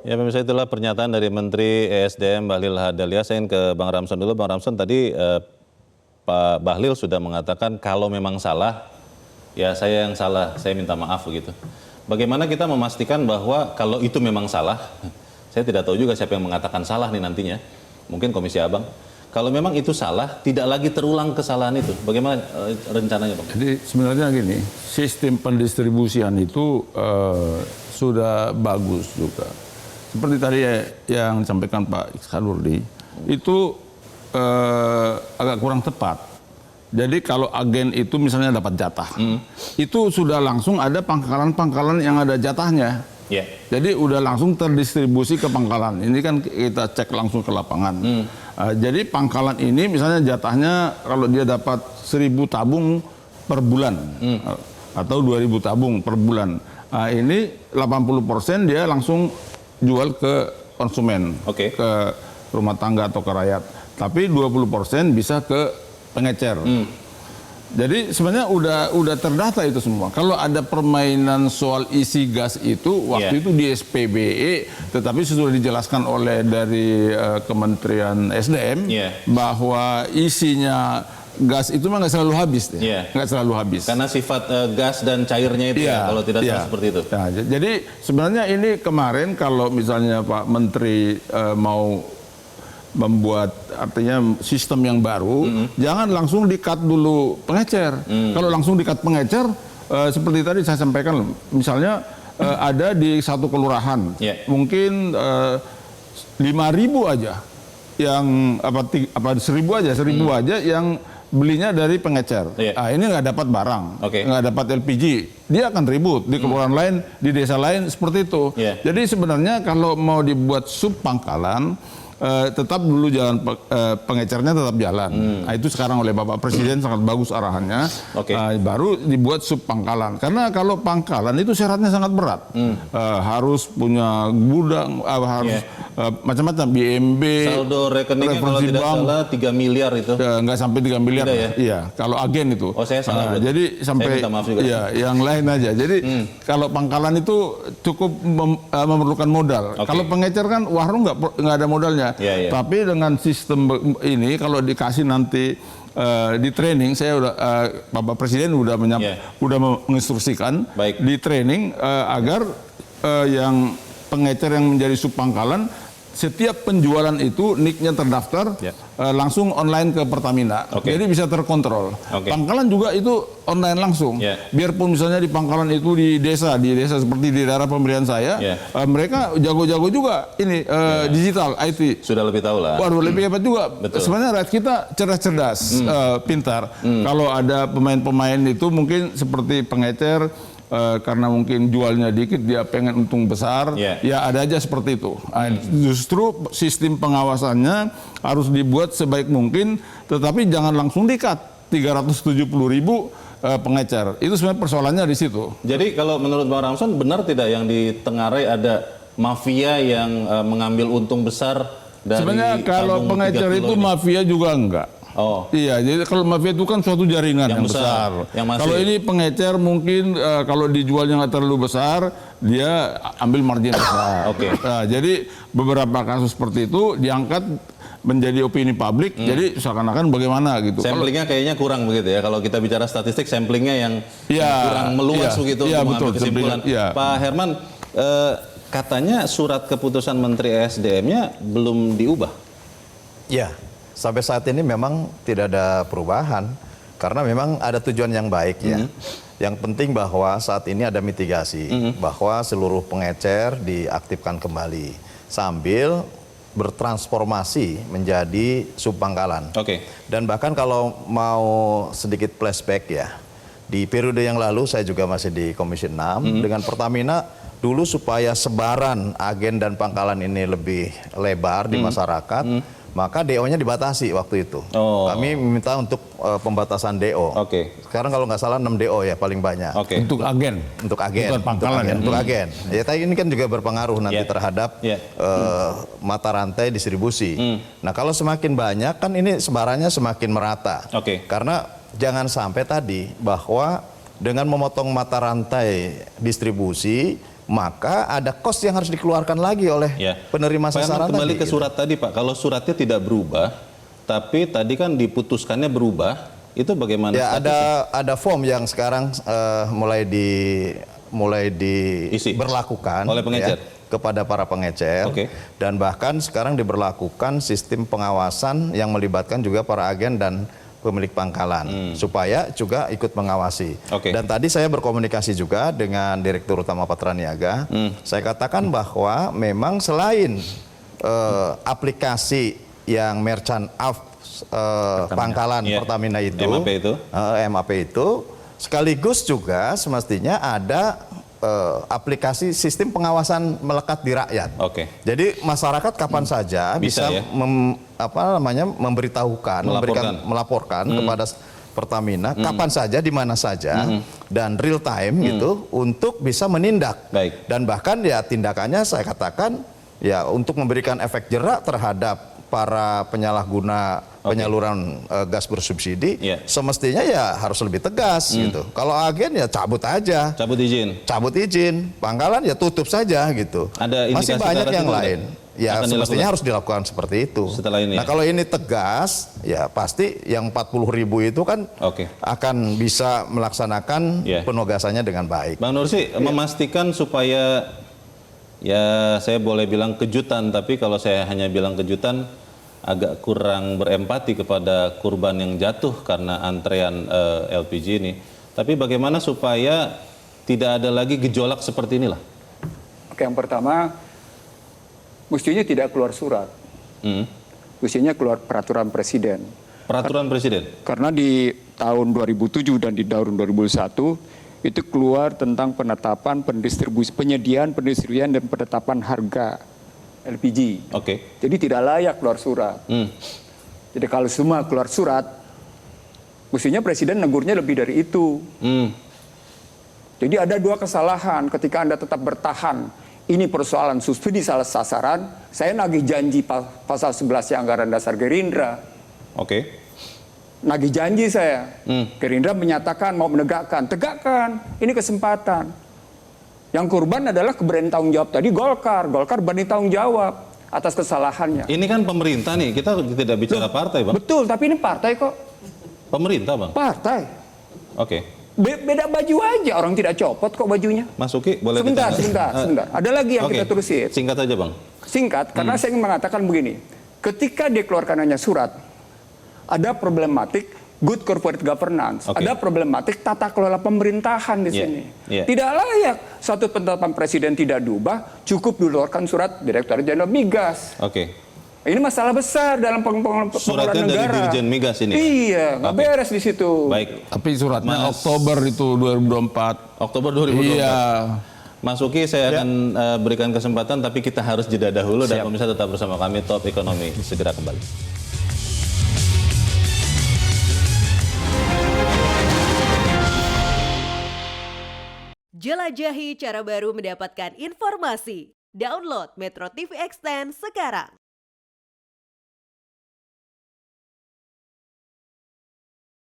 Ya pemirsa, itulah pernyataan dari Menteri ESDM Bahlil Lahadalia. Saya ingin ke Bang Ramson dulu. Bang Ramson, tadi Pak Bahlil sudah mengatakan kalau memang salah, ya saya yang salah, saya minta maaf begitu. Bagaimana kita memastikan bahwa kalau itu memang salah, saya tidak tahu juga siapa yang mengatakan salah nih nantinya, mungkin Komisi Abang. Kalau memang itu salah, tidak lagi terulang kesalahan itu. Bagaimana rencananya, Bang? Jadi sebenarnya gini, sistem pendistribusian itu sudah bagus juga. Seperti tadi yang disampaikan Pak Iskandurdi, itu agak kurang tepat. Jadi kalau agen itu misalnya dapat jatah, itu sudah langsung ada pangkalan-pangkalan yang ada jatahnya. Yeah. Jadi udah langsung terdistribusi ke pangkalan. Ini kan kita cek langsung ke lapangan. Jadi pangkalan ini misalnya jatahnya kalau dia dapat 1.000 tabung per bulan atau 2.000 tabung per bulan. Ini 80% dia langsung jual ke konsumen, ke rumah tangga atau ke rakyat. Tapi 20% bisa ke pengecer. Jadi sebenarnya udah terdata itu semua. Kalau ada permainan soal isi gas itu waktu itu di SPBE, tetapi sudah dijelaskan oleh dari Kementerian SDM bahwa isinya gas itu mah nggak selalu habis, nggak selalu habis. Karena sifat gas dan cairnya itu kalau tidak salah seperti itu. Nah, jadi sebenarnya ini kemarin kalau misalnya Pak Menteri mau membuat artinya sistem yang baru, jangan langsung di-cut dulu pengecer. Kalau langsung di-cut pengecer, seperti tadi saya sampaikan, misalnya ada di satu kelurahan, mungkin 5.000 aja, yang 1.000 aja yang belinya dari pengecer. Ini nggak dapat barang, nggak dapat LPG, dia akan ribut di kelurahan lain, di desa lain seperti itu. Jadi sebenarnya kalau mau dibuat sub pangkalan, tetap dulu jalan pengecernya tetap jalan. Nah, itu sekarang oleh Bapak Presiden sangat bagus arahannya. Baru dibuat sub pangkalan. Karena kalau pangkalan itu syaratnya sangat berat. Harus punya gudang, harus macam-macam, BMB, saldo rekeningnya kalau tidak salah 3 miliar itu. Nggak sampai 3 miliar. Iya, kalau agen itu. Oh, saya salah. Jadi sampai yang lain aja. Jadi kalau pangkalan itu cukup memerlukan modal. Kalau pengecer kan warung nggak ada modalnya. Tapi dengan sistem ini kalau dikasih nanti di training, saya udah Bapak Presiden udah menginstruksikan di training agar yang pengecer yang menjadi subpangkalan, setiap penjualan itu nicknya terdaftar langsung online ke Pertamina, jadi bisa terkontrol. Pangkalan juga itu online langsung. Biarpun misalnya di pangkalan itu di desa seperti di daerah pemilihan saya, mereka jago-jago juga ini digital IT. Sudah lebih tahu lah. Waduh, lebih hebat juga. Sebenarnya rakyat kita cerdas-cerdas, pintar. Kalau ada pemain-pemain itu mungkin seperti pengecer, karena mungkin jualnya dikit dia pengen untung besar, ya ada aja seperti itu. Justru sistem pengawasannya harus dibuat sebaik mungkin, tetapi jangan langsung di-cut 370.000 pengecer. Itu sebenarnya persoalannya di situ. Jadi kalau menurut Bang Ramson, benar tidak yang di Tenggarai ada mafia yang mengambil untung besar dari sebenarnya kalau pengecer itu mafia juga enggak. Iya, jadi kalau mafia itu kan suatu jaringan yang besar. Kalau ini pengecer mungkin kalau dijualnya nggak terlalu besar, dia ambil margin besar. Nah, jadi beberapa kasus seperti itu diangkat menjadi opini publik, jadi seakan-akan bagaimana gitu. Samplingnya kayaknya kurang begitu ya. Kalau kita bicara statistik, samplingnya yang kurang meluas begitu untuk mengambil kesimpulan. Pak Herman, katanya surat keputusan Menteri ESDM-nya belum diubah. Ya. Sampai saat ini memang tidak ada perubahan karena memang ada tujuan yang baik ya. Yang penting bahwa saat ini ada mitigasi bahwa seluruh pengecer diaktifkan kembali sambil bertransformasi menjadi subpangkalan. Dan bahkan kalau mau sedikit flashback ya, di periode yang lalu saya juga masih di Komisi 6 dengan Pertamina dulu supaya sebaran agen dan pangkalan ini lebih lebar di masyarakat. Maka DO-nya dibatasi waktu itu. Kami minta untuk pembatasan DO. Sekarang kalau nggak salah 6 DO ya paling banyak. Untuk agen. Untuk agen. Untuk agen. Ya, tapi ini kan juga berpengaruh nanti terhadap mata rantai distribusi. Nah, kalau semakin banyak kan ini sebarannya semakin merata. Karena jangan sampai tadi bahwa dengan memotong mata rantai distribusi, maka ada cost yang harus dikeluarkan lagi oleh Ya. penerima Pak Herman, sasaran kembali tadi, ke gitu. surat tadi Pak, kalau suratnya tidak berubah, tapi tadi kan diputuskannya berubah, itu bagaimana? Ya, statusnya? ada form yang sekarang mulai Isi. diberlakukan Oleh pengecer. kepada para pengecer. Oke. Dan bahkan sekarang diberlakukan sistem pengawasan yang melibatkan juga para agen dan pemilik pangkalan supaya juga ikut mengawasi. Oke. Dan tadi saya berkomunikasi juga dengan Direktur Utama Patraniaga. Saya katakan bahwa memang selain aplikasi yang merchant of pangkalan Iya. Pertamina itu, MAP itu, sekaligus juga semestinya ada aplikasi sistem pengawasan melekat di rakyat. Oke. Jadi masyarakat kapan saja Bisa bisa ya? memberitahukan, melaporkan kepada Pertamina kapan saja, di mana saja, dan real time gitu untuk bisa menindak. Baik. Dan bahkan ya tindakannya saya katakan ya untuk memberikan efek jerak terhadap para penyalahguna penyaluran gas bersubsidi, Iya. semestinya ya harus lebih tegas gitu. Kalau agen ya cabut aja. Cabut izin, pangkalan ya tutup saja gitu. Ada indikasi Masih banyak ke arah yang situ lain. nggak? Ya Akan semestinya dilakukan harus dilakukan seperti itu. setelah ini. Nah Ya? kalau ini tegas, ya pasti yang 40.000 itu kan Oke. akan bisa melaksanakan Ya. penugasannya dengan baik. Bang Nursi, memastikan supaya, ya saya boleh bilang kejutan, tapi kalau saya hanya bilang kejutan, agak kurang berempati kepada korban yang jatuh karena antrean LPG ini. Tapi bagaimana supaya tidak ada lagi gejolak seperti inilah? Oke, yang pertama, mestinya tidak keluar surat. Hmm. Mestinya keluar peraturan presiden. Peraturan Presiden? Karena di tahun 2007 dan di tahun 2001, itu keluar tentang penetapan penyediaan, pendistribusian, dan penetapan harga LPG. Oke. Jadi tidak layak keluar surat. Jadi kalau semua keluar surat, mestinya presiden negurnya lebih dari itu. Jadi ada dua kesalahan ketika Anda tetap bertahan. Ini persoalan subsidi salah sasaran, saya nagih janji pasal 11 anggaran dasar Gerindra. Oke. Nagih janji saya. Gerindra menyatakan mau menegakkan. Tegakkan, ini kesempatan. Yang korban adalah keberanian tanggung jawab tadi Golkar. Golkar berani tanggung jawab atas kesalahannya. Ini kan pemerintah nih, kita tidak bicara partai Bang. Betul, tapi ini partai kok. Pemerintah Bang? Partai. Oke. Beda baju aja, orang tidak copot kok bajunya. Mas Uki boleh Sebentar. ditanya? Ada lagi yang Oke. kita terusin. Singkat saja Bang. Singkat, karena saya ingin mengatakan begini. Ketika dikeluarkan hanya surat, ada problematik good corporate governance. Oke. Ada problematik tata kelola pemerintahan di Iya, sini. iya. Tidak layak satu penetapan presiden tidak diubah, cukup dikeluarkan surat Direktur Jenderal Migas. Oke. Ini masalah besar dalam pengelolaan Suratnya dari negara. Dirjen Migas ini? Iya, nggak Oke. beres di situ. Baik. Tapi suratnya Mas- Oktober itu 2024. Oktober 2024. Iya. Mas Uki, saya akan berikan kesempatan, tapi kita harus jeda dahulu. Dan pemirsa tetap bersama kami, Top Ekonomi. Segera kembali. Jelajahi cara baru mendapatkan informasi. Download Metro TV Extend sekarang.